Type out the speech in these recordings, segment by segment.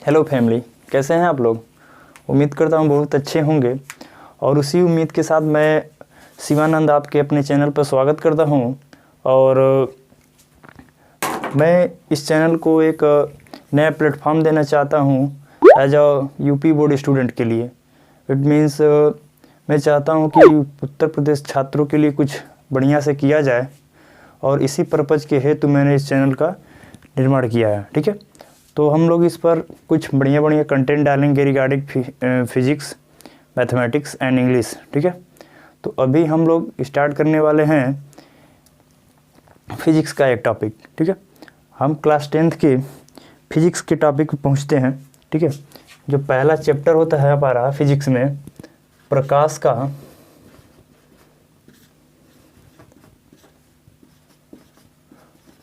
Hello family, कैसे हैं आप लोग। उम्मीद करता हूँ बहुत अच्छे होंगे और उसी उम्मीद के साथ मैं शिवानंद आपके अपने चैनल पर स्वागत करता हूँ। और मैं इस चैनल को एक नया प्लेटफॉर्म देना चाहता हूँ as a UP board student के लिए। इट मीन्स मैं चाहता हूँ कि उत्तर प्रदेश छात्रों के लिए कुछ बढ़िया से किया जाए और इसी पर्पज़ के हेतु मैंने इस चैनल का निर्माण किया है। ठीक है, तो हम लोग इस पर कुछ बढ़िया बढ़िया कंटेंट डालेंगे regarding physics, mathematics and English. ठीक है, तो अभी हम लोग स्टार्ट करने वाले हैं फिजिक्स का एक टॉपिक। ठीक है, हम क्लास 10th के फिजिक्स के टॉपिक पे पहुंचते हैं। ठीक है, जो पहला चैप्टर होता है हमारा फिजिक्स में, प्रकाश का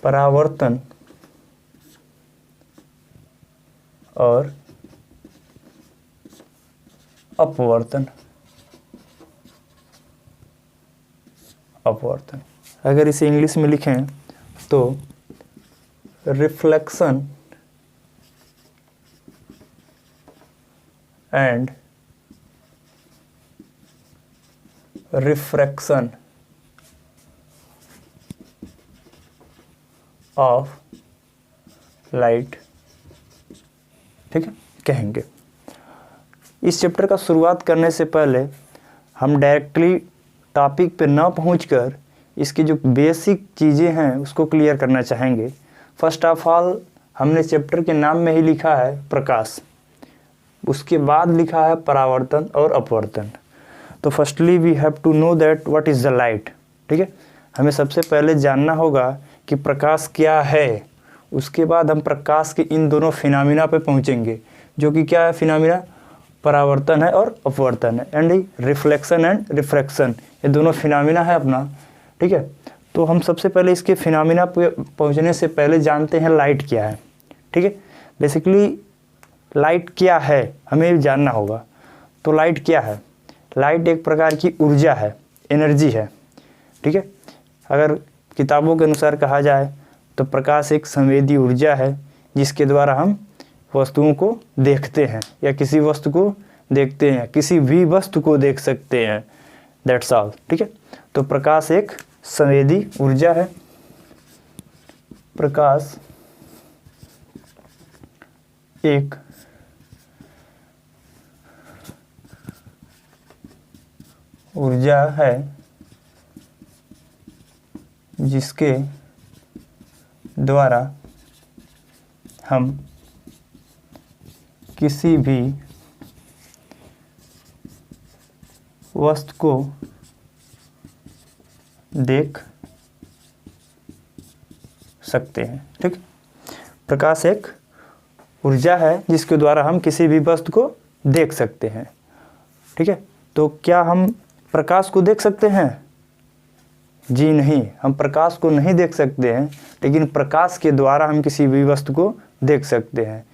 परावर्तन और अपवर्तन। अगर इसे इंग्लिश में लिखें तो reflection and refraction of light. ठीक है, कहेंगे। इस चैप्टर का शुरुआत करने से पहले हम डायरेक्टली टॉपिक पे ना पहुंचकर इसकी जो बेसिक चीज़ें हैं उसको क्लियर करना चाहेंगे। फर्स्ट ऑफ ऑल हमने चैप्टर के नाम में ही लिखा है प्रकाश, उसके बाद लिखा है परावर्तन और अपवर्तन। तो firstly we have to know that what is the light. ठीक है, हमें सबसे पहले जानना होगा कि प्रकाश क्या है। उसके बाद हम प्रकाश के इन दोनों फिनोमिना पे पहुंचेंगे, जो कि क्या है फिनोमिना, परावर्तन है और अपवर्तन है, एंड रिफ्लेक्शन एंड रिफ्रैक्शन, ये दोनों फिनोमिना है अपना। ठीक है, तो हम सबसे पहले इसके फिनोमिना पे पहुंचने से पहले जानते हैं लाइट क्या है। ठीक है, बेसिकली लाइट क्या है हमें जानना होगा। तो लाइट क्या है? लाइट एक प्रकार की ऊर्जा है, एनर्जी है। ठीक है, अगर किताबों के अनुसार कहा जाए तो प्रकाश एक संवेदी ऊर्जा है जिसके द्वारा हम वस्तुओं को देखते हैं या किसी वस्तु को देखते हैं, किसी भी वस्तु को देख सकते हैं। That's all. ठीक है, तो प्रकाश एक संवेदी ऊर्जा है। प्रकाश एक ऊर्जा है जिसके द्वारा हम किसी भी वस्तु को देख सकते हैं। ठीक, प्रकाश एक ऊर्जा है जिसके द्वारा हम किसी भी वस्तु को देख सकते हैं। ठीक है, तो क्या हम प्रकाश को देख सकते हैं? जी नहीं, हम प्रकाश को नहीं देख सकते हैं, लेकिन प्रकाश के द्वारा हम किसी भी वस्तु को देख सकते हैं,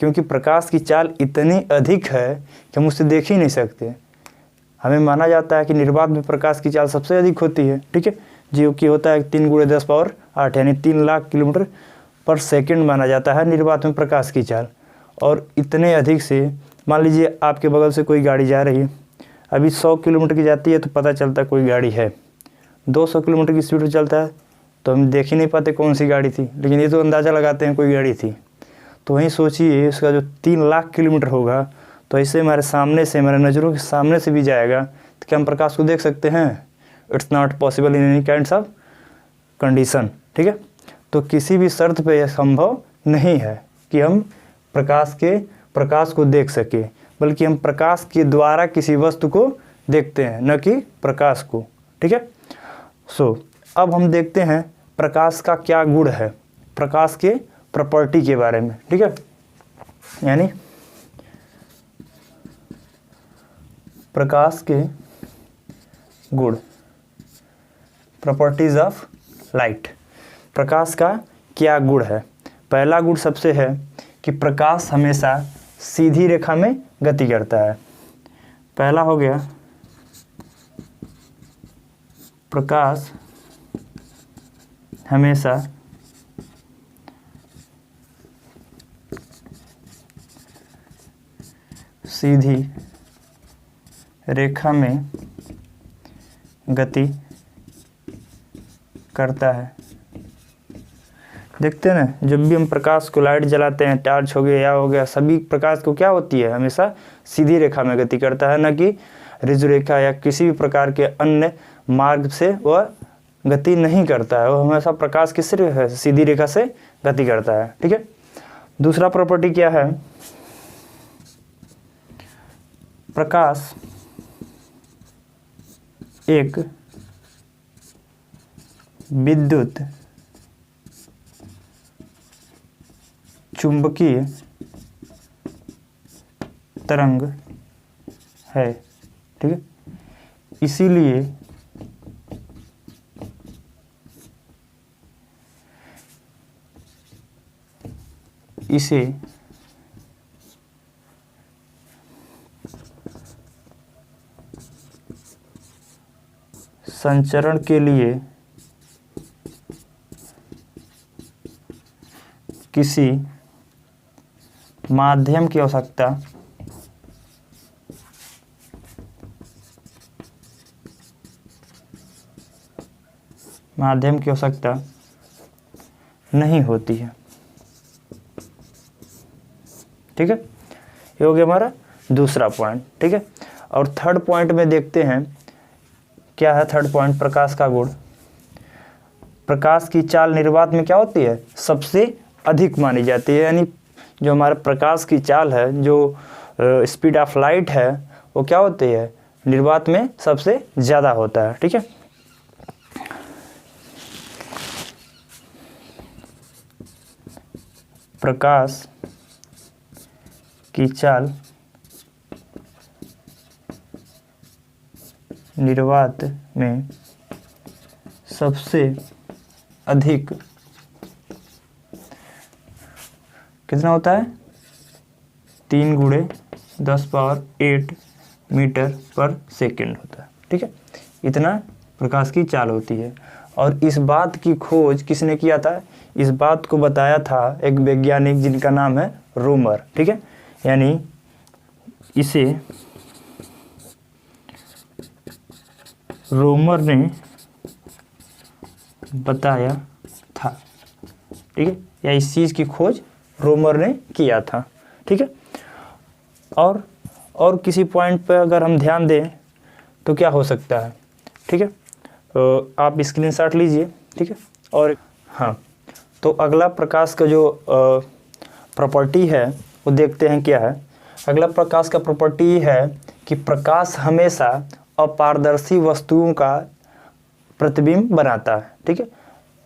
क्योंकि प्रकाश की चाल इतनी अधिक है कि हम उसे देख ही नहीं सकते। हमें माना जाता है कि निर्वात में प्रकाश की चाल सबसे अधिक होती है। ठीक है, जो कि होता है 3 × 10⁸, यानी 3 लाख किलोमीटर पर सेकंड माना जाता है निर्वात में प्रकाश की चाल। और इतने अधिक से मान लीजिए आपके बगल से कोई गाड़ी जा रही है, अभी 100 किलोमीटर की जाती है तो पता चलता है कोई गाड़ी है। 200 किलोमीटर की स्पीड पर चलता है तो हम देख ही नहीं पाते कौन सी गाड़ी थी, लेकिन ये तो अंदाज़ा लगाते हैं कोई गाड़ी थी। तो वहीं सोचिए उसका जो 3 लाख किलोमीटर होगा, तो ऐसे हमारे सामने से, हमारे नज़रों के सामने से भी जाएगा, तो क्या हम प्रकाश को देख सकते हैं? It's not possible in any kinds of condition. ठीक है, तो किसी भी शर्त पे यह संभव नहीं है कि हम प्रकाश को देख सके, बल्कि हम प्रकाश के द्वारा किसी वस्तु को देखते हैं, न कि प्रकाश को। ठीक है, अब हम देखते हैं प्रकाश का क्या गुण है, प्रकाश के प्रॉपर्टी के बारे में। ठीक है, यानी प्रकाश के गुण, प्रॉपर्टीज ऑफ लाइट। प्रकाश का क्या गुण है? पहला गुण सबसे है कि प्रकाश हमेशा सीधी रेखा में गति करता है। पहला हो गया प्रकाश हमेशा सीधी रेखा में गति करता है। देखते हैं ना, जब भी हम प्रकाश को लाइट जलाते हैं, टार्च हो गया या हो गया, सभी प्रकाश को क्या होती है, हमेशा सीधी रेखा में गति करता है, न कि ऋजु रेखा या किसी भी प्रकार के अन्य मार्ग से वह गति नहीं करता है। वह हमेशा प्रकाश किस से, सीधी रेखा से गति करता है। ठीक है। दूसरा प्रॉपर्टी क्या है, प्रकाश एक विद्युत चुंबकीय तरंग है। ठीक है। इसीलिए इसे संचरण के लिए किसी माध्यम की आवश्यकता नहीं होती है। ठीक है। ये हो गया हमारा दूसरा पॉइंट। ठीक है। और थर्ड पॉइंट में देखते हैं क्या है। थर्ड पॉइंट, प्रकाश का गुण। प्रकाश की चाल निर्वात में क्या होती है, सबसे अधिक मानी जाती है। यानी जो हमारा प्रकाश की चाल है, जो स्पीड ऑफ लाइट है, वो क्या होती है, निर्वात में सबसे ज़्यादा होता है। ठीक है। प्रकाश की चाल निर्वात में सबसे अधिक कितना होता है, 3 × 10⁸ मीटर पर सेकेंड होता है। ठीक है। इतना प्रकाश की चाल होती है। और इस बात की खोज किसने किया था, इस बात को बताया था एक वैज्ञानिक जिनका नाम है रोमर। ठीक है। यानी इसे रोमर ने बताया था। ठीक है। या इस चीज़ की खोज रोमर ने किया था। ठीक है। और किसी पॉइंट पर अगर हम ध्यान दें तो क्या हो सकता है। ठीक है। आप स्क्रीनशॉट लीजिए। ठीक है। और हाँ, तो अगला प्रकाश का जो प्रॉपर्टी है वो देखते हैं क्या है। अगला प्रकाश का प्रॉपर्टी है कि प्रकाश हमेशा अपारदर्शी वस्तुओं का प्रतिबिंब बनाता है। ठीक है।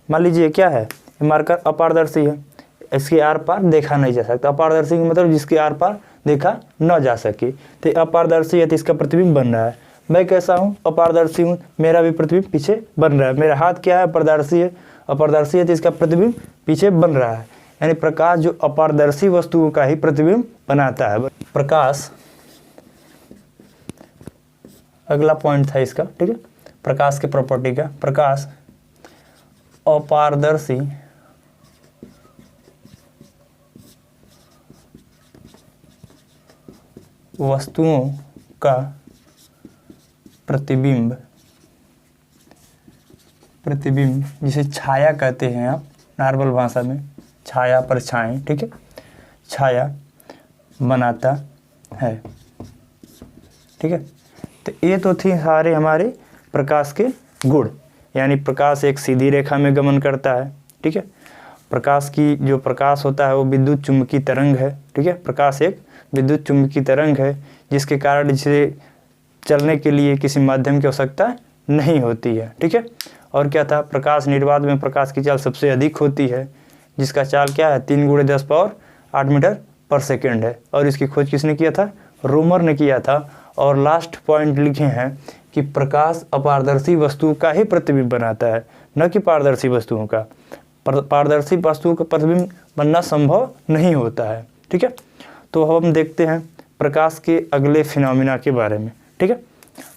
मान लीजिए क्या है, मार्कर अपारदर्शी है, इसके आर पार देखा नहीं जा सकता। अपारदर्शी का मतलब जिसके आर पार देखा न जा सके। तो अपारदर्शी है तो इसका प्रतिबिंब बन रहा है। मैं कैसा हूँ, अपारदर्शी हूँ, मेरा भी प्रतिबिंब पीछे बन रहा है। मेरा हाथ क्या है, अपारदर्शी है तो इसका प्रतिबिंब पीछे बन रहा है। यानी प्रकाश जो अपारदर्शी वस्तुओं का ही प्रतिबिंब बनाता है। प्रकाश, अगला पॉइंट था इसका। ठीक है। प्रकाश के प्रॉपर्टी का, प्रकाश अपारदर्शी वस्तुओं का प्रतिबिंब जिसे छाया कहते हैं आप नॉर्मल भाषा में, छाया परछाई। ठीक है। छाया बनाता है। ठीक है। तो ये तो थी सारे हमारे प्रकाश के गुण। यानी प्रकाश एक सीधी रेखा में गमन करता है। ठीक है। प्रकाश की जो प्रकाश होता है वो विद्युत चुम्बकीय तरंग है। ठीक है। प्रकाश एक विद्युत चुम्बकीय तरंग है जिसके कारण इसे चलने के लिए किसी माध्यम की आवश्यकता नहीं होती है। ठीक है। और क्या था, प्रकाश निर्वात में प्रकाश की चाल सबसे अधिक होती है, जिसका चाल क्या है, 3 × 10⁸ मीटर पर सेकेंड है। और इसकी खोज किसने किया था, रोमर ने किया था। और लास्ट पॉइंट लिखे हैं कि प्रकाश अपारदर्शी वस्तु का ही प्रतिबिंब बनाता है, न कि पारदर्शी वस्तुओं का। पारदर्शी वस्तुओं का प्रतिबिंब बनना संभव नहीं होता है। ठीक है। तो हम देखते हैं प्रकाश के अगले फिनोमिना के बारे में। ठीक है।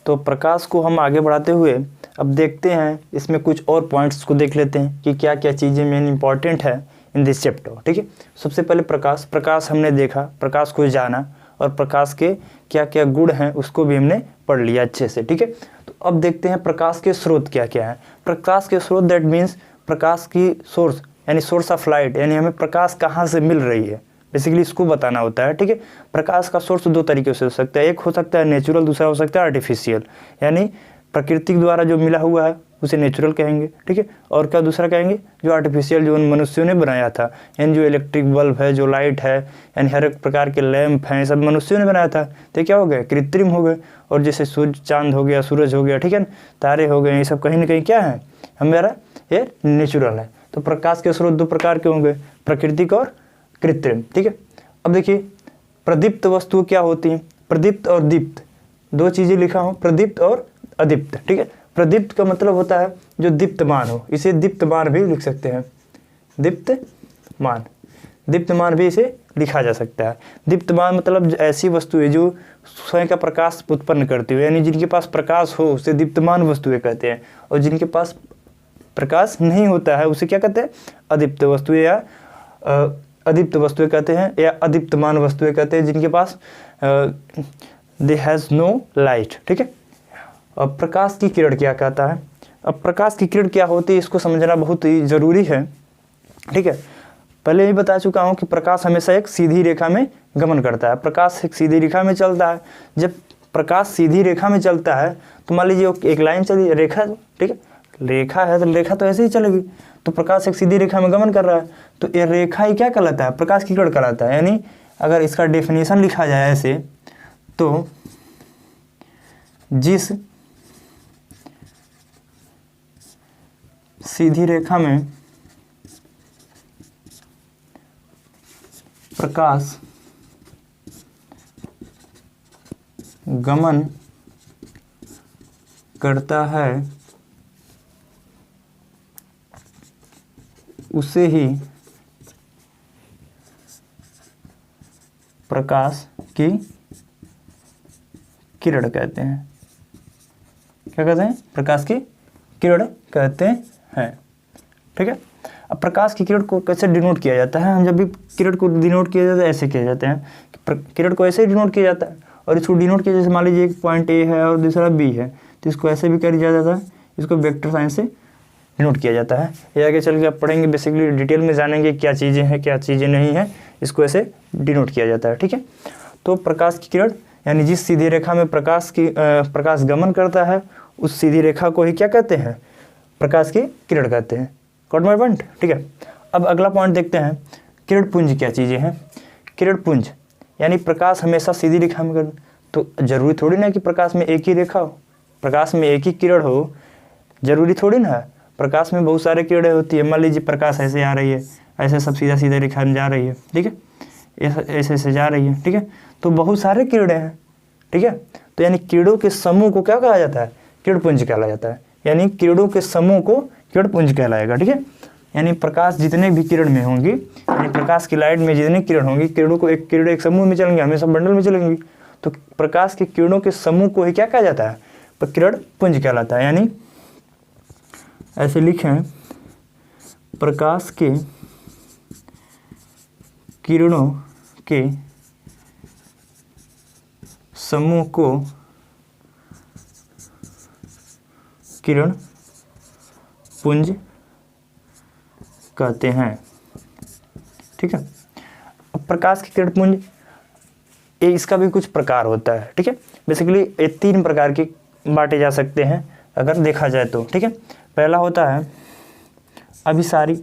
तो प्रकाश को हम आगे बढ़ाते हुए अब देखते हैं, इसमें कुछ और पॉइंट्स को देख लेते हैं कि क्या क्या चीज़ें मेन इंपॉर्टेंट है इन दिस चैप्टर। ठीक है। सबसे पहले प्रकाश हमने देखा, प्रकाश को जाना, और प्रकाश के क्या क्या गुण हैं उसको भी हमने पढ़ लिया अच्छे से, ठीक है। तो अब देखते हैं प्रकाश के स्रोत क्या क्या है। प्रकाश के स्रोत दैट मीन्स प्रकाश की सोर्स, यानी सोर्स ऑफ लाइट, यानी हमें प्रकाश कहाँ से मिल रही है, बेसिकली इसको बताना होता है, ठीक है। प्रकाश का सोर्स दो तरीके से हो सकता है, एक हो सकता है नेचुरल, दूसरा हो सकता है आर्टिफिशियल, यानी प्रकृति द्वारा जो मिला हुआ है उसे नेचुरल कहेंगे, ठीक है। और क्या दूसरा कहेंगे, जो आर्टिफिशियल, जो उन मनुष्यों ने बनाया था, यानी जो इलेक्ट्रिक बल्ब है, जो लाइट है, यानी हर एक प्रकार के लैंप हैं, सब मनुष्यों ने बनाया था, तो क्या हो गए, कृत्रिम हो गए। और जैसे सूर्य, चांद हो गया, सूरज हो गया, ठीक है, तारे हो गए, ये सब कहीं ना कहीं क्या है, हमारा ये नेचुरल है। तो प्रकाश के स्रोत दो प्रकार के होंगे, प्राकृतिक और कृत्रिम, ठीक है। अब देखिए प्रदीप्त वस्तु क्या होती हैं, प्रदीप्त और दीप्त, दो चीज़ें लिखा हूँ, प्रदीप्त और अदीप्त, ठीक है। प्रदीप्त का मतलब होता है जो दीप्तमान हो, इसे दीप्तमान भी लिख सकते हैं, दीप्तमान, दीप्तमान भी इसे लिखा जा सकता है। दीप्तमान मतलब ऐसी वस्तु है जो स्वयं का प्रकाश उत्पन्न करती हो, यानी जिनके पास प्रकाश हो उसे दीप्तमान वस्तुएं कहते हैं, और जिनके पास प्रकाश नहीं होता है उसे क्या कहते हैं, अदीप्त वस्तुएं या अदीप्त वस्तुएं कहते हैं, या अदीप्तमान वस्तुएं कहते हैं, जिनके पास दे हैज़ नो लाइट, ठीक है। अब प्रकाश की किरण क्या कहता है, अब प्रकाश की किरण क्या होती है इसको समझना बहुत ही ज़रूरी है, ठीक है। पहले ही बता चुका हूँ कि प्रकाश हमेशा एक सीधी रेखा में गमन करता है, प्रकाश एक सीधी रेखा में चलता है। जब प्रकाश सीधी रेखा में चलता है तो मान लीजिए एक लाइन चली, रेखा, ठीक है, रेखा है तो रेखा तो ऐसे ही चलेगी, तो प्रकाश एक सीधी रेखा में गमन कर रहा है, तो ये रेखा ही क्या कहलाता है, प्रकाश की किरण कहलाता है। यानी अगर इसका डेफिनेशन लिखा जाए ऐसे, तो जिस सीधी रेखा में प्रकाश गमन करता है उसे ही प्रकाश की किरण कहते हैं। क्या कहते हैं, प्रकाश की किरण कहते हैं, ठीक है। अब प्रकाश की किरण को कैसे डिनोट किया जाता है, हम जब भी किरण को डिनोट किया जाता है ऐसे किया जाते हैं, किरण को ऐसे ही डिनोट किया जाता है, और इसको डिनोट किया जैसे मान लीजिए एक पॉइंट ए है और दूसरा बी है, तो इसको ऐसे भी कर दिया जाता है, इसको वेक्टर साइन से डिनोट किया जाता है। ये आगे चल के आप पढ़ेंगे, बेसिकली डिटेल में जानेंगे क्या चीज़ें हैं क्या चीज़ें नहीं हैं, इसको ऐसे डिनोट किया जाता है, ठीक है। तो प्रकाश की किरण यानी जिस सीधी रेखा में प्रकाश गमन करता है उस सीधी रेखा को ही क्या कहते हैं, प्रकाश की किरण कहते हैं। गॉट माय पॉइंट, ठीक है। अब अगला पॉइंट देखते हैं, किरण पुंज क्या चीज़ें हैं। किरण पुंज यानी प्रकाश हमेशा सीधी रेखा में कर, तो जरूरी थोड़ी ना कि प्रकाश में एक ही रेखा हो, प्रकाश में एक ही किरण हो, जरूरी थोड़ी ना है। प्रकाश में बहुत सारे किरणें होती है, मान लीजिए प्रकाश ऐसे आ रही है, ऐसे सब सीधा सीधा रेखा में जा रही है, ठीक है, ऐसे ऐसे जा रही है, ठीक है, तो बहुत सारे किरणें हैं, ठीक है। तो यानी किरणों के समूह को क्या कहा जाता है, किरणपुंज कहला जाता है, यानी किरणों के समूह को किरणपुंज कहलाएगा, ठीक है। यानी प्रकाश जितने भी किरण में होंगी, यानी प्रकाश की लाइट में जितनी किरण होंगी, किरणों को एक किरण एक समूह में चलेंगे, हमेशा बंडल में चलेंगी, तो प्रकाश के किरणों के समूह को ही क्या कहा जाता है, किरणपुंज कहलाता है। यानी ऐसे लिखें, प्रकाश के किरणों के समूह को किरण पुंज कहते हैं, ठीक है। अब प्रकाश की किरण पुंज इसका भी कुछ प्रकार होता है, ठीक है। बेसिकली ये तीन प्रकार के बांटे जा सकते हैं अगर देखा जाए तो, ठीक है। पहला होता है अभिसारी,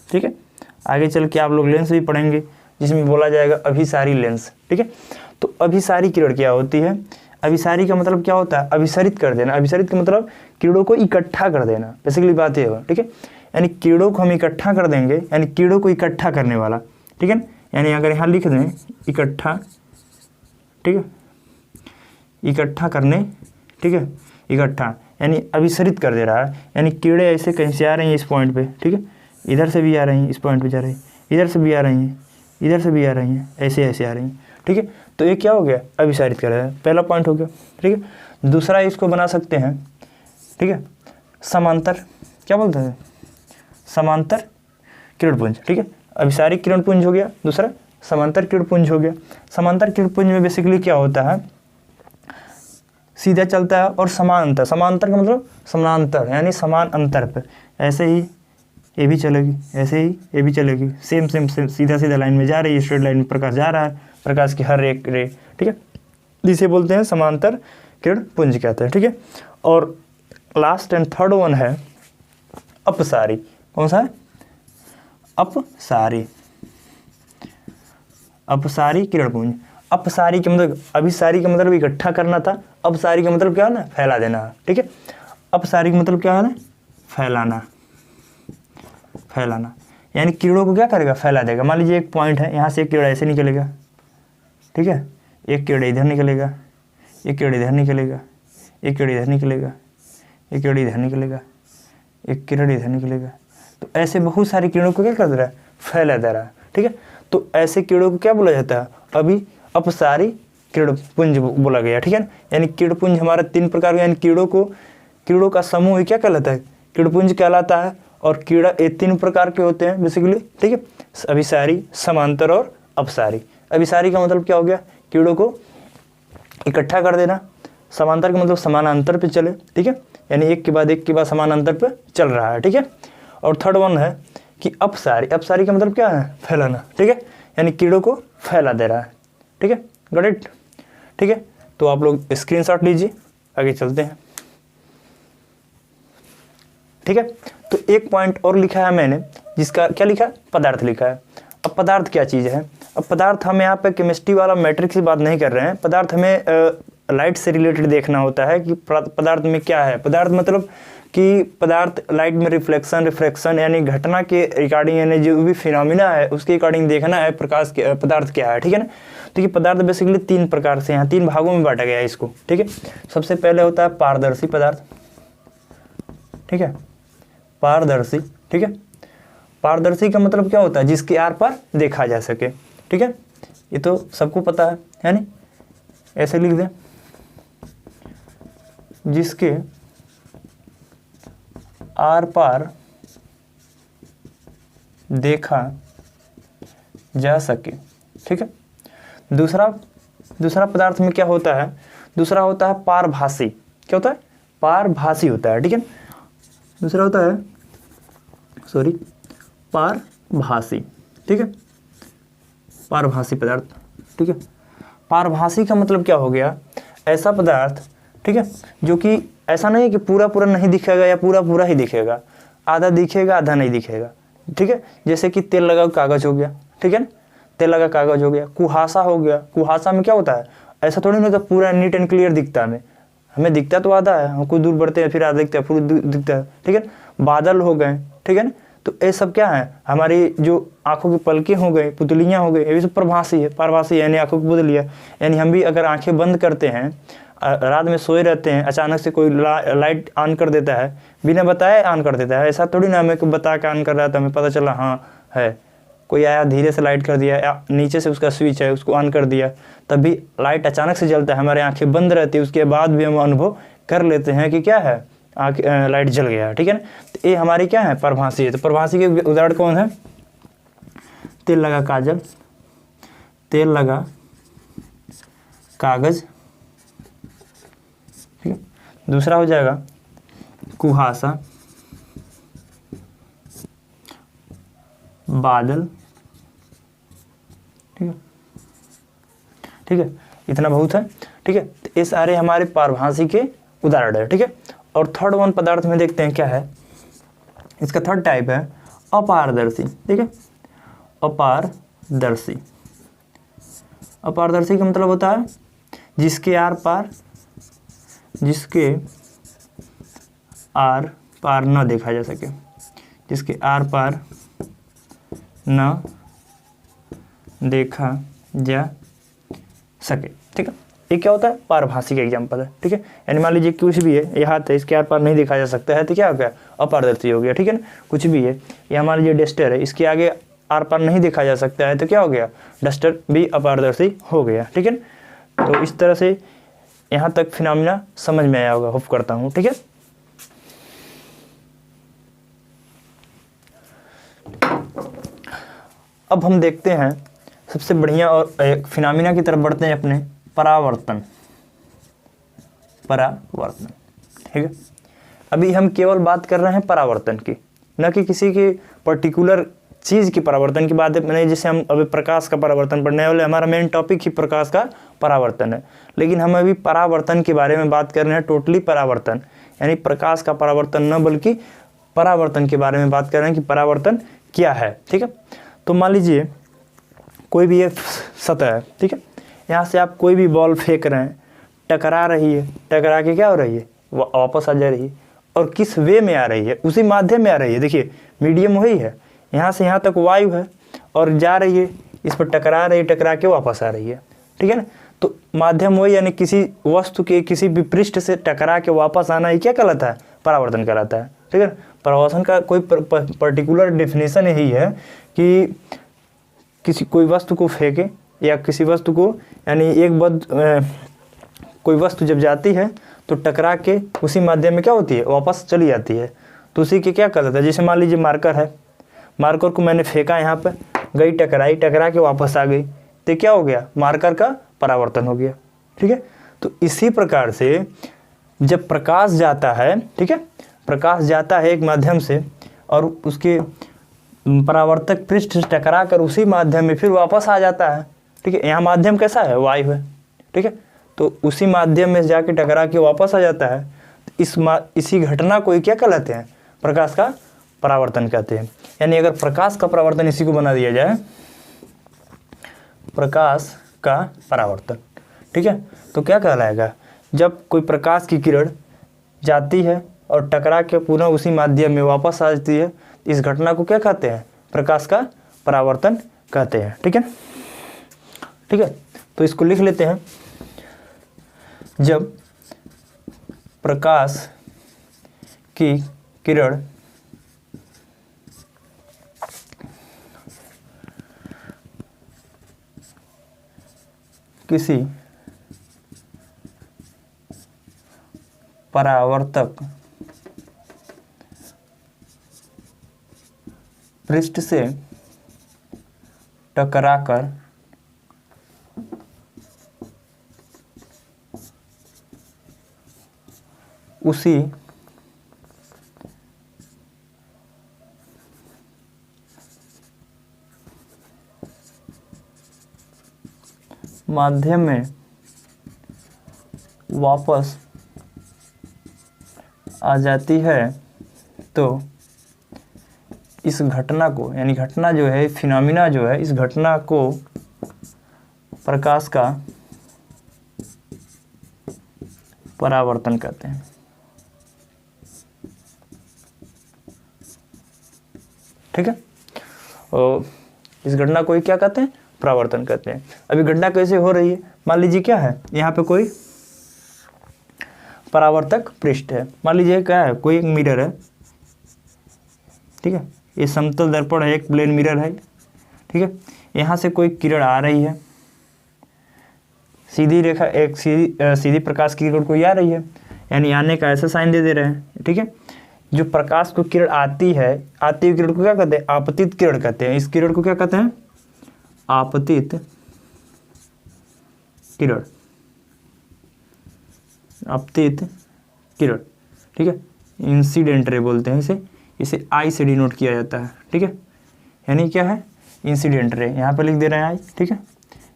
ठीक है। आगे चल के आप लोग लेंस भी पढ़ेंगे जिसमें बोला जाएगा अभिसारी लेंस, ठीक है। तो अभिसारी किरण क्या होती है, अभिसारी का मतलब क्या होता है, अभिसरित कर देना, अभिसरित का मतलब किरणों को इकट्ठा कर देना, बेसिकली बात ये है, ठीक है। यानी किरणों को हम इकट्ठा कर देंगे, यानी किरणों को इकट्ठा करने वाला, ठीक है। यानी अगर यहाँ लिख दें इकट्ठा, ठीक है, इकट्ठा करने, ठीक है, इकट्ठा यानी अभिसरित कर दे रहा है, यानी किरणें ऐसे कहीं से आ रही हैं इस पॉइंट पे, ठीक है, इधर से भी आ रही हैं, इस पॉइंट पे जा रही हैं, इधर से भी आ रही हैं, इधर से भी आ रही हैं, ऐसे ऐसे आ रही हैं, ठीक है। तो ये क्या हो गया, अभिसारित कर रहा है, पहला पॉइंट हो गया, ठीक है। दूसरा इसको बना सकते हैं, ठीक है, समांतर, क्या बोलते हैं, समांतर किरणपुंज, ठीक है। अभिसारी किरणपुंज हो गया दूसरा, समांतर किरणपुंज हो गया। समांतर किरणपुंज में बेसिकली क्या होता है, सीधा चलता है और समांतर, समांतर का मतलब समानांतर यानी समान अंतर पे, ऐसे ही ये भी चलेगी, ऐसे ही ये भी चलेगी, सेम सेम सेम सीधा सीधा लाइन में जा रही है, स्ट्रेट लाइन में प्रकाश जा रहा है, प्रकाश की हर एक रे, ठीक है, जिसे बोलते हैं समांतर किरणपुंज कहते हैं, ठीक है। और लास्ट एंड थर्ड वन है अपसारी। कौन सा है, अपसारी, अपसारी किरणपुंज। अपसारी के मतलब, अभिसारी का मतलब इकट्ठा करना था, अपसारी का मतलब क्या है ना, फैला देना, ठीक है। अपसारी का मतलब क्या है ना, फैलाना, फैलाना यानी कीड़ों को क्या करेगा, फैला देगा। मान लीजिए एक पॉइंट है, यहाँ से एक कीड़ा ऐसे निकलेगा, ठीक है, एक कीड़ा इधर निकलेगा, एक कीड़ा इधर निकलेगा, एक कीड़ा इधर निकलेगा, एक कीड़ा इधर निकलेगा, एक कीड़ा इधर निकलेगा, तो ऐसे बहुत सारे कीड़ों को क्या कर दे रहा है, फैला दे रहा है, ठीक है। तो ऐसे कीड़ों को क्या बोला जाता है, अभी अपसारी किरणपुंज बोला गया, ठीक है ना। यानी किरणपुंज हमारा 3 प्रकार के, यानी कीड़ों का समूह ही क्या कहलाता है, किरणपुंज कहलाता है। और कीड़ा ये 3 प्रकार के होते हैं बेसिकली, ठीक है, अभिसारी, समांतर और अपसारी। अभिसारी का मतलब क्या हो गया, कीड़ों को इकट्ठा कर देना। समांतर का मतलब समानांतर पे चले, ठीक है, यानी एक के बाद समानांतर पे चल रहा है, ठीक है। और थर्ड वन है कि अपसारी। अपसारी का मतलब क्या है, फैलाना, ठीक है, यानी कीड़ों को फैला दे रहा है, ठीक है, गॉट इट, ठीक है। तो आप लोग स्क्रीनशॉट लीजिए, आगे चलते हैं, ठीक है। तो एक पॉइंट और लिखा है मैंने, जिसका क्या लिखा है, पदार्थ लिखा है। अब पदार्थ क्या चीज़ है, अब पदार्थ हम यहाँ पे केमिस्ट्री वाला मैट्रिक्स की बात नहीं कर रहे हैं, पदार्थ हमें लाइट से रिलेटेड देखना होता है कि पदार्थ में क्या है। पदार्थ मतलब कि पदार्थ लाइट में रिफ्लेक्शन, रिफ्रैक्शन यानी घटना के रिगार्डिंग, यानी जो भी फिनोमिना है उसके अकॉर्डिंग देखना है प्रकाश के पदार्थ क्या है, ठीक है ना। तो ये पदार्थ बेसिकली 3 प्रकार से, यहाँ 3 भागों में बांटा गया है इसको, ठीक है। सबसे पहले होता है पारदर्शी पदार्थ, ठीक है, पारदर्शी, ठीक है। पारदर्शी का मतलब क्या होता है, जिसके आर पार देखा जा सके, ठीक है, ये तो सबको पता है नहीं, ऐसे लिख दें, जिसके आर पार देखा जा सके, ठीक है। दूसरा पदार्थ में क्या होता है, दूसरा होता है पारभासी। क्या होता है, पारभासी होता है, ठीक है। दूसरा होता है पारभासी, ठीक है, पारभासी पदार्थ, ठीक है। पारभासी का मतलब क्या हो गया, ऐसा पदार्थ, ठीक है, जो कि ऐसा नहीं है कि पूरा पूरा नहीं दिखेगा या पूरा पूरा ही दिखेगा, आधा दिखेगा आधा नहीं दिखेगा, ठीक है। जैसे कि तेल लगा कागज हो गया, ठीक है ना, तेल लगा कागज हो गया। कुहासा हो गया, कुहासा में क्या होता है, ऐसा थोड़ी नहीं होता पूरा नीट एंड क्लियर दिखता है, हमें दिखता तो आधा है, हम कुछ दूर बढ़ते हैं फिर आधा दिखता है, पूरा दिखता है, ठीक है। बादल हो गए, ठीक है ना, तो ये सब क्या है, हमारी जो आंखों की पलकें हो गई, पुतलियाँ हो गई, ये भी सब प्रभासी है। पारभासी यानी आंखों की पुतलियाँ, यानी हम भी अगर आंखें बंद करते हैं, रात में सोए रहते हैं, अचानक से कोई लाइट ऑन कर देता है, बिना बताए ऑन कर देता है, ऐसा थोड़ी ना हमें कोई बता के ऑन कर रहा था, हमें पता चला हाँ है, कोई आया धीरे से लाइट कर दिया या नीचे से उसका स्विच है उसको ऑन कर दिया, तब भी लाइट अचानक से जलता है, हमारी आंखें बंद रहती है, उसके बाद भी हम अनुभव कर लेते हैं कि क्या है, लाइट जल गया, ठीक है ना। तो ये हमारी क्या है, प्रभासी है। तो प्रभासी के उदाहरण कौन है, तेल लगा काजल, तेल लगा कागज, ठीक है। दूसरा हो जाएगा कुहासा, बादल, ठीक है, ठीक है, इतना बहुत है, ठीक है। तो ये सारे हमारे पारभासी के उदाहरण है, ठीक है। और थर्ड वन पदार्थ में देखते हैं क्या है, इसका थर्ड टाइप है अपारदर्शी, ठीक है, अपारदर्शी। अपारदर्शी का मतलब होता है जिसके आर पार न देखा जा सके, जिसके आर पार न देखा जा सके, ठीक है। ये क्या होता है, पारभासी का एग्जाम्पल है, ठीक है। यानी मान लीजिए कुछ भी है, ये हाथ है, इसके आर पार नहीं देखा जा सकता है, तो क्या हो गया, अपारदर्शी हो गया, ठीक है ना। कुछ भी है, ये मान लीजिए डस्टर है, इसके आगे आर पार नहीं देखा जा सकता है, तो क्या हो गया, डस्टर भी अपारदर्शी हो गया, ठीक है। तो इस तरह से यहाँ तक फिनोमिना समझ में आया होगा, होप करता हूँ, ठीक है। अब हम देखते हैं सबसे बढ़िया और एक फिनोमिना की तरफ बढ़ते हैं अपने, परावर्तन। परावर्तन, ठीक है। अभी हम केवल बात कर रहे हैं परावर्तन की, न कि किसी की पर्टिकुलर चीज़ की परावर्तन की बात है। नहीं, जैसे हम अभी प्रकाश का परावर्तन पढ़ने वाले, हमारा मेन टॉपिक ही प्रकाश का परावर्तन है, लेकिन हम अभी परावर्तन के बारे में बात कर रहे हैं, टोटली परावर्तन, यानी प्रकाश का परावर्तन न बल्कि परावर्तन के बारे में बात कर रहे हैं कि परावर्तन क्या है, ठीक है। तो मान लीजिए कोई भी ये सतह है, ठीक है, यहाँ से आप कोई भी बॉल फेंक रहे हैं, टकरा रही है, टकरा के क्या हो रही है, वापस आ जा रही है, और किस वे में आ रही है, उसी माध्यम में आ रही है। देखिए मीडियम वही है, यहाँ से यहाँ तक वायु है और जा रही है, इस पर टकरा रही है, टकरा के वापस आ रही है, ठीक है ना। तो माध्यम वही, यानी किसी वस्तु के किसी भी पृष्ठ से टकरा के वापस आना ही क्या कहलाता है, परावर्तन कहलाता है, ठीक है। परावर्तन का कोई पर्टिकुलर डेफिनेशन यही है कि किसी कोई वस्तु को फेंके या किसी वस्तु को, यानी कोई वस्तु जब जाती है तो टकरा के उसी माध्यम में क्या होती है, वापस चली जाती है। तो उसी के क्या कहलाता है, जैसे मान लीजिए मार्कर है, मार्कर को मैंने फेंका यहाँ पे, गई टकराई, टकरा के वापस आ गई, तो क्या हो गया, मार्कर का परावर्तन हो गया, ठीक है। तो इसी प्रकार से जब प्रकाश जाता है, ठीक है, प्रकाश जाता है एक माध्यम से और उसके परावर्तक पृष्ठ से टकरा कर उसी माध्यम में फिर वापस आ जाता है, ठीक है। यहाँ माध्यम कैसा है, वायु है, ठीक है। तो उसी माध्यम में जाके टकरा के वापस आ जाता है। इसी घटना को क्या कहलाते हैं, प्रकाश का परावर्तन कहते हैं। यानी अगर प्रकाश का परावर्तन इसी को बना दिया जाए, प्रकाश का परावर्तन, ठीक है, तो क्या कहलाएगा, जब कोई प्रकाश की किरण जाती है और टकरा के पुनः उसी माध्यम में वापस आ जाती है, इस घटना को क्या कहते हैं, प्रकाश का परावर्तन कहते हैं, ठीक है, ठीक है। तो इसको लिख लेते हैं, जब प्रकाश की किरण किसी परावर्तक पृष्ठ से टकराकर उसी माध्यम में वापस आ जाती है, तो इस घटना को, यानी घटना जो है, फिनोमिना जो है, इस घटना को प्रकाश का परावर्तन कहते हैं, ठीक है। और इस घटना को क्या कहते हैं, परावर्तन कहते हैं। अभी घटना कैसे हो रही है, मान लीजिए क्या है, यहाँ पे कोई परावर्तक पृष्ठ है, मान लीजिए क्या है, कोई एक मिरर है, ठीक है, ये समतल दर्पण है, एक प्लेन मिरर है, ठीक है। यहाँ से कोई किरण आ रही है, सीधी रेखा, एक सीधी प्रकाश की किरण कोई आ रही है, यानी आने का ऐसा साइन दे रहे हैं, ठीक है। जो प्रकाश को किरण आती है, आती हुई किरण को क्या कहते हैं, आपतित किरण कहते हैं। इस किरण को क्या कहते हैं, आपतित किरण, आपतित किरण, ठीक है। इंसिडेंट रे बोलते हैं इसे आई से डिनोट किया जाता है, ठीक है। यानी क्या है, इंसिडेंट रे, यहाँ पे लिख दे रहे हैं आई, ठीक है।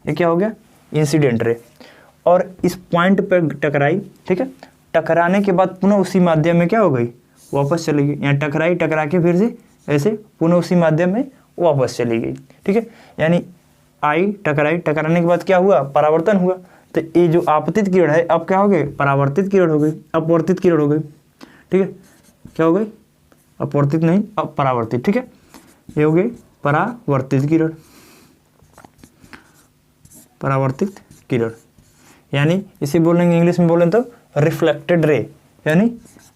ये क्या हो गया, इंसिडेंट रे। और इस पॉइंट पर टकराई, ठीक है, टकराने के बाद पुनः उसी माध्यम में क्या हो गई, वापस चली गई। यहाँ टकराई, टकरा के फिर से ऐसे पुनः उसी माध्यम में वापस चली गई, ठीक है। यानी आई, टकराई, टकराने के बाद क्या हुआ, परावर्तन हुआ। तो ये जो आपतित किरण है अब क्या हो गई, परावर्तित किरण हो गई, अपवर्तित किरण हो गई, ठीक है। क्या हो गई, अपवर्तित नहीं, अब परावर्तित, ठीक है। ये हो गई परावर्तित किरण, परावर्तित किरण, यानी इसे बोलेंगे इंग्लिश में बोलें तो रिफ्लेक्टेड रे, यानी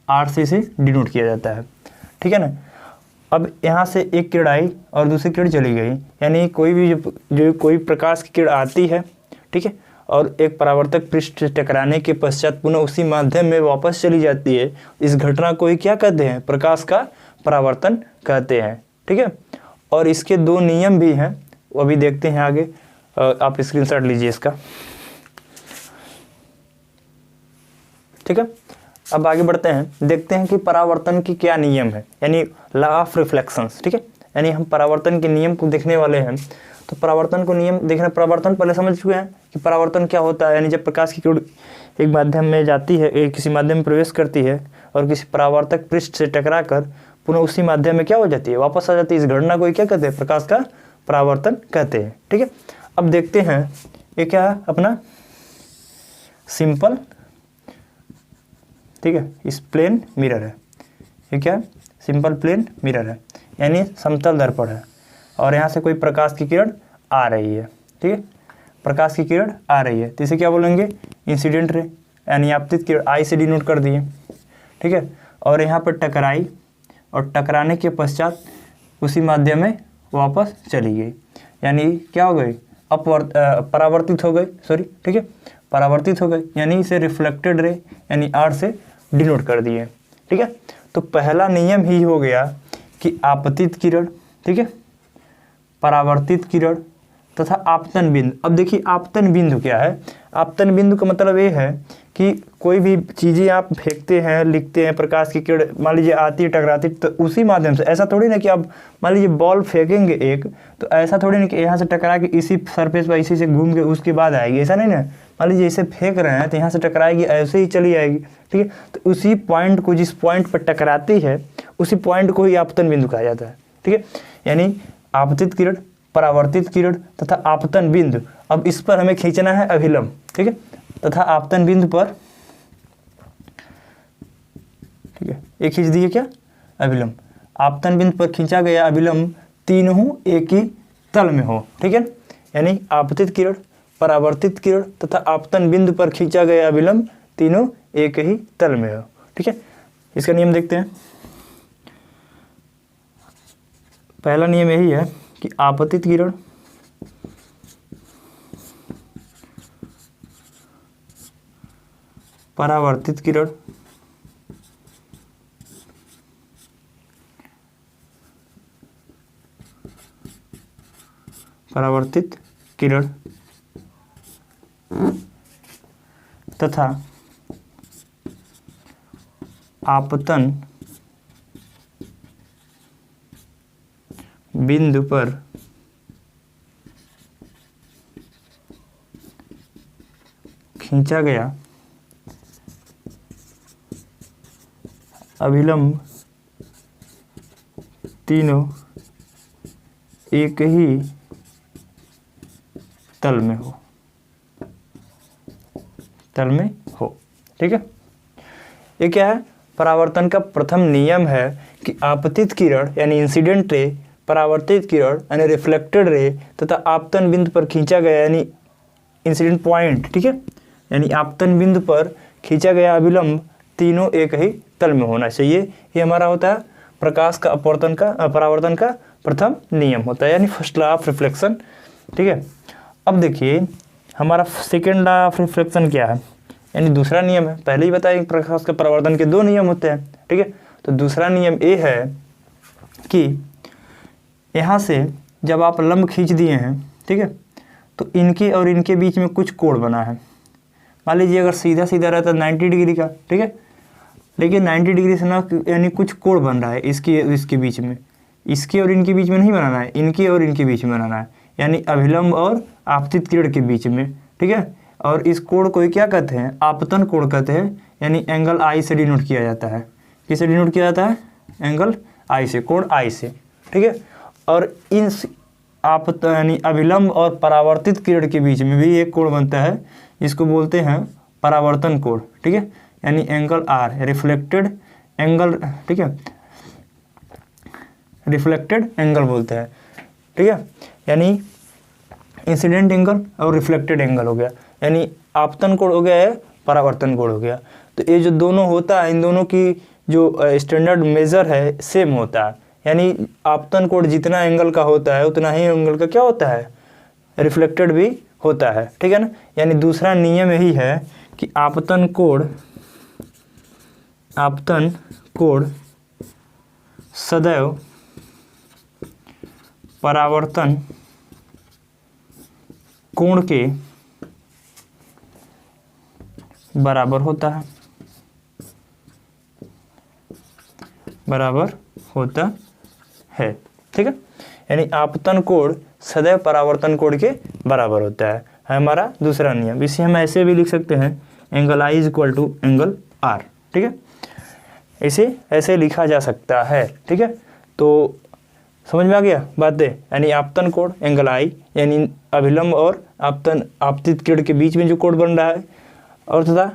आर से इसे डिनोट किया जाता है, ठीक है ना। अब यहाँ से एक किरण आई और दूसरी किरण चली गई, यानी कोई भी जो कोई प्रकाश की किरण आती है, ठीक है, और एक परावर्तक पृष्ठ से टकराने के पश्चात पुनः उसी माध्यम में वापस चली जाती है, इस घटना को ही क्या कहते हैं, प्रकाश का परावर्तन कहते हैं, ठीक है। और इसके दो नियम भी हैं, वो अभी देखते हैं आगे। आप स्क्रीनशॉट लीजिए इसका, ठीक है। अब आगे बढ़ते हैं, देखते हैं कि परावर्तन की क्या नियम है, यानी लॉ ऑफ रिफ्लेक्शंस, ठीक है। यानी हम परावर्तन के नियम को देखने वाले हैं। तो परावर्तन को नियम देखना, परावर्तन पहले समझ चुके हैं कि परावर्तन क्या होता है। यानी जब प्रकाश की किरण एक माध्यम में जाती है, एक किसी माध्यम में प्रवेश करती है और किसी परावर्तक पृष्ठ से टकराकर पुनः उसी माध्यम में क्या हो जाती है, वापस आ जाती है। इस घटना को क्या कहते हैं, प्रकाश का परावर्तन कहते हैं, ठीक है। अब देखते हैं ये क्या है अपना सिंपल, ठीक है, इस प्लेन मिरर है। ये क्या है, सिंपल प्लेन मिरर है, यानी समतल दर्पण है। और यहाँ से कोई प्रकाश की किरण आ रही है, ठीक है, प्रकाश की किरण आ रही है, तो इसे क्या बोलेंगे, इंसिडेंट रे, यानी आपतित किरण, आई से डिनोट कर दिए, ठीक है। और यहाँ पर टकराई और टकराने के पश्चात उसी माध्यम में वापस चली गई, यानी क्या हो गई, परावर्तित हो गई, सॉरी, ठीक है, परावर्तित हो गई, यानी इसे रिफ्लेक्टेड रे यानी आर से डिनोट कर दिए, ठीक है। तो पहला नियम ही हो गया कि आपतित किरण, ठीक है, परावर्तित किरण तथा आपतन बिंदु। अब देखिए आपतन बिंदु क्या है, आपतन बिंदु का मतलब ये है कि कोई भी चीज़ें आप फेंकते हैं, लिखते हैं, प्रकाश की किरण मान लीजिए आती है, टकराती, तो उसी माध्यम से, ऐसा थोड़ी ना कि आप मान लीजिए बॉल फेंकेंगे एक, तो ऐसा थोड़ी ना कि यहाँ से टकरा के इसी सरफेस पर इसी से घूम के उसके बाद आएगी, ऐसा नहीं ना। मान लीजिए इसे फेंक रहे हैं तो यहाँ से टकराएगी, ऐसे ही चली आएगी, ठीक है। तो उसी पॉइंट को, जिस पॉइंट पर टकराती है, उसी पॉइंट को ही आपतन बिंदु कहा जाता है, ठीक है। यानी आपतित किरण, परावर्तित किरण तथा आपतन बिंदु। अब इस पर हमें खींचना है अभिलंब, ठीक है, तथा आपतन बिंदु पर, ठीक है, एक खींच दिए क्या, अभिलंब। आपतन बिंदु पर खींचा गया अभिलंब तीनों एक ही तल में हो, ठीक है। यानी आपतित किरण, परावर्तित किरण तथा आपतन बिंदु पर खींचा गया अभिलंब तीनों एक ही तल में हो, ठीक है। इसका नियम देखते हैं। पहला नियम यही है कि आपतित किरण, परावर्तित किरण, परावर्तित किरण तथा आपतन बिंदु पर खींचा गया अभिलंब तीनों एक ही तल में हो, तल में हो, ठीक है। ये क्या है, परावर्तन का प्रथम नियम है कि आपतित किरण यानी इंसिडेंट रे, परावर्तित किरण यानी रिफ्लेक्टेड रे तथा आपतन बिंदु पर खींचा गया यानी इंसिडेंट पॉइंट, ठीक है, यानी आपतन बिंदु पर खींचा गया अभिलंब तीनों एक ही तल में होना चाहिए। ये हमारा होता है प्रकाश का अपवर्तन का, परावर्तन का प्रथम नियम होता है, यानी फर्स्ट लॉ ऑफ रिफ्लेक्शन, ठीक है। अब देखिए हमारा सेकेंड लॉ ऑफ रिफ्लेक्शन क्या है, यानी दूसरा नियम है। पहले ही बताया प्रकाश के परावर्तन के दो नियम होते हैं, ठीक है। तो दूसरा नियम ये है कि यहाँ से जब आप लंब खींच दिए हैं, ठीक है, तो इनके और इनके बीच में कुछ कोण बना है। मान लीजिए अगर सीधा सीधा रहता 90 डिग्री का, ठीक है, लेकिन 90 डिग्री से ना, यानी कुछ कोण बन रहा है इसके बीच में, इसके और इनके बीच में नहीं बनाना है, इनके और इनके बीच में बनाना है, यानी अभिलंब और आपतित किरण के बीच में, ठीक है। और इस कोण को क्या कहते हैं, आपतन कोण कहते हैं, यानी एंगल आई से डिनोट किया जाता है। किससे डिनोट किया जाता है, एंगल आई से, कोण आई से, ठीक है। और इन आपतन यानी अभिलंब और परावर्तित किरण के बीच में भी एक कोण बनता है, जिसको बोलते हैं परावर्तन कोण, ठीक है, यानी एंगल आर, रिफ्लेक्टेड एंगल, ठीक है, रिफ्लेक्टेड एंगल बोलते हैं, ठीक है। यानी इंसिडेंट एंगल और रिफ्लेक्टेड एंगल हो गया, यानी आपतन कोण हो गया है, परावर्तन कोण हो गया। तो ये जो दोनों होता है, इन दोनों की जो स्टैंडर्ड मेजर है सेम होता है, यानी आपतन कोण जितना एंगल का होता है उतना ही एंगल का क्या होता है, रिफ्लेक्टेड भी होता है, ठीक है ना। यानी दूसरा नियम यही है कि आपतन कोण सदैव परावर्तन कोण के बराबर होता है, बराबर होता है। ठीक है, यानी आपतन कोण सदैव परावर्तन कोण के बराबर होता है हमारा दूसरा नियम। इसे हम ऐसे भी लिख सकते हैं, angle i is equal to angle r. ठीक है, इसे ऐसे लिखा जा सकता है। ठीक है, तो समझ में आ गया बातें। यानी आपतन कोण एंगल आई, यानी अभिलंब और आपतित किरण के बीच में जो कोण बन रहा है, और तथा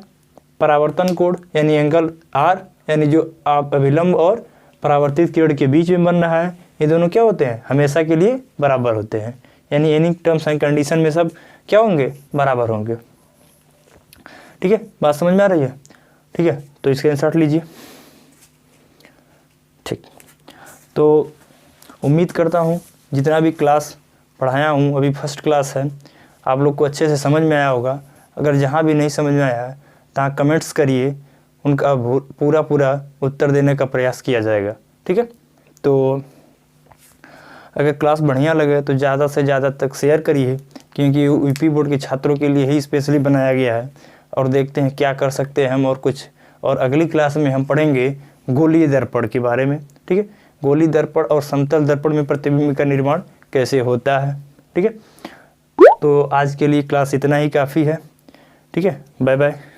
परावर्तन कोण यानी एंगल आर, यानी जो आप अभिलंब और परावर्तित किरण के बीच में बन रहा है, ये दोनों क्या होते हैं, हमेशा के लिए बराबर होते हैं। यानी एनी टर्म्स एंड कंडीशन में सब क्या होंगे, बराबर होंगे। ठीक है, बात समझ में आ रही है। ठीक है, तो इसका इंसर्ट लीजिए। ठीक, तो उम्मीद करता हूँ जितना भी क्लास पढ़ाया हूँ, अभी फर्स्ट क्लास है, आप लोग को अच्छे से समझ में आया होगा। अगर जहाँ भी नहीं समझ में आया है तो कमेंट्स करिए, उनका पूरा उत्तर देने का प्रयास किया जाएगा। ठीक है, तो अगर क्लास बढ़िया लगे तो ज़्यादा से ज़्यादा तक शेयर करिए, क्योंकि यूपी बोर्ड के छात्रों के लिए ही स्पेशली बनाया गया है। और देखते हैं क्या कर सकते हैं हम और कुछ। और अगली क्लास में हम पढ़ेंगे गोलीय दर्पण के बारे में। ठीक है, गोलीय दर्पण और समतल दर्पण में प्रतिबिंब का निर्माण कैसे होता है। ठीक है, तो आज के लिए क्लास इतना ही काफ़ी है। ठीक है, बाय बाय।